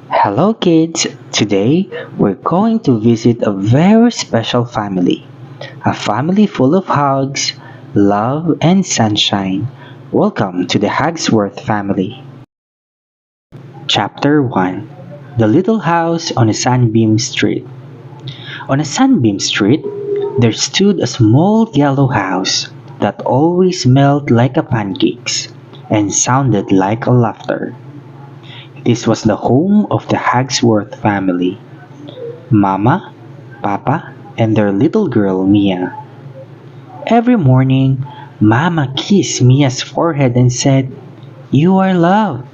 Hello kids! Today we're going to visit a very special family. A family full of hugs, love, and sunshine. Welcome to the Hagsworth family. Chapter 1. The Little House on a Sunbeam Street. On a sunbeam street, there stood a small yellow house that always smelled like a pancakes and sounded like a laughter. This was the home of the Hagsworth family. Mama, Papa, and their little girl Mia. Every morning, Mama kissed Mia's forehead and said, "You are loved."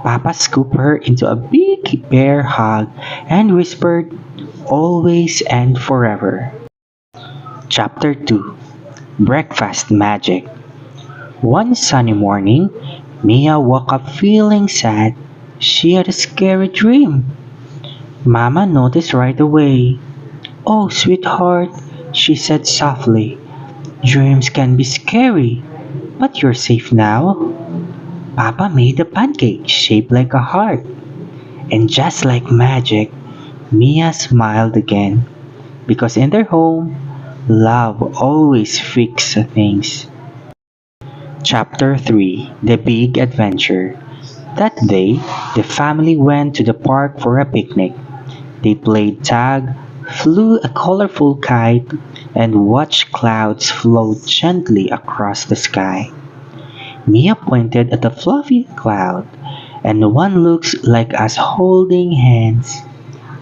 Papa scooped her into a big bear hug and whispered, "Always and forever." Chapter 2. Breakfast Magic. One sunny morning, Mia woke up feeling sad. She had a scary dream. Mama noticed right away. "Oh, sweetheart," she said softly, "dreams can be scary, but you're safe now." Papa made a pancake shaped like a heart, and just like magic, Mia smiled again, because in their home, love always fixes things. Chapter 3. The Big Adventure. That day, the family went to the park for a picnic. They played tag, flew a colorful kite, and watched clouds float gently across the sky. Mia pointed at a fluffy cloud, and one looks like us holding hands.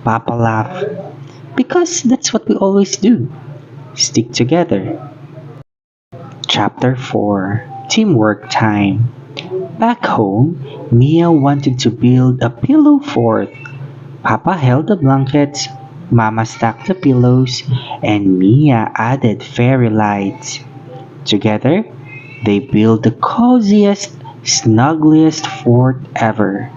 Papa laughed, because that's what we always do. Stick together. Chapter 4. Teamwork Time. Back home, Mia wanted to build a pillow fort. Papa held the blankets, Mama stacked the pillows, and Mia added fairy lights. Together, they built the coziest, snuggliest fort ever.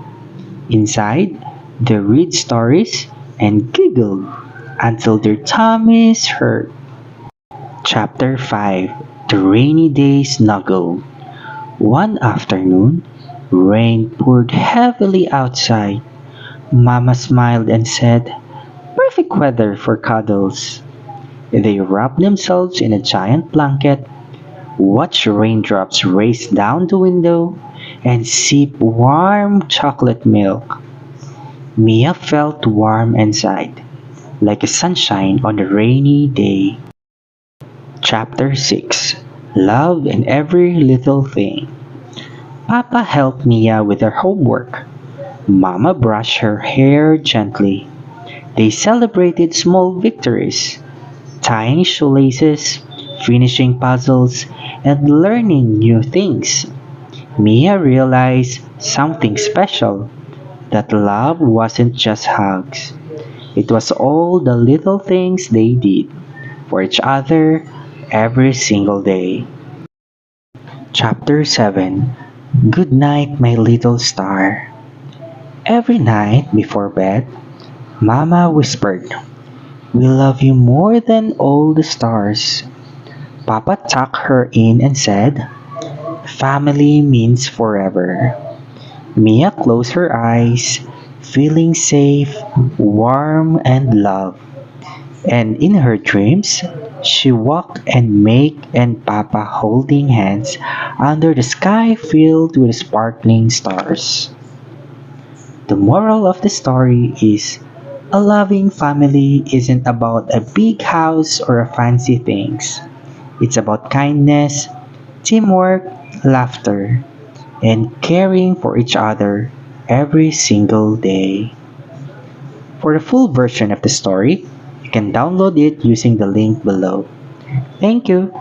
Inside, they read stories and giggled until their tummies hurt. Chapter 5. The Rainy Day Snuggle. One afternoon, rain poured heavily outside. Mama smiled and said, "Perfect weather for cuddles." They wrapped themselves in a giant blanket, watched raindrops race down the window, and sip warm chocolate milk. Mia felt warm inside, like a sunshine on a rainy day. Chapter 6. Love in Every Little Thing. Papa helped Mia with her homework. Mama brushed her hair gently. They celebrated small victories, tying shoelaces, finishing puzzles, and learning new things. Mia realized something special, that love wasn't just hugs. It was all the little things they did for each other every single day. Chapter 7. Good night, my little star. Every night before bed, Mama whispered, "We love you more than all the stars." Papa tucked her in and said, "Family means forever." Mia closed her eyes, feeling safe, warm, and loved. And in her dreams, she walked and Meg and Papa holding hands under the sky filled with sparkling stars. The moral of the story is a loving family isn't about a big house or a fancy things. It's about kindness, teamwork, laughter, and caring for each other every single day. For the full version of the story, you can download it using the link below. Thank you.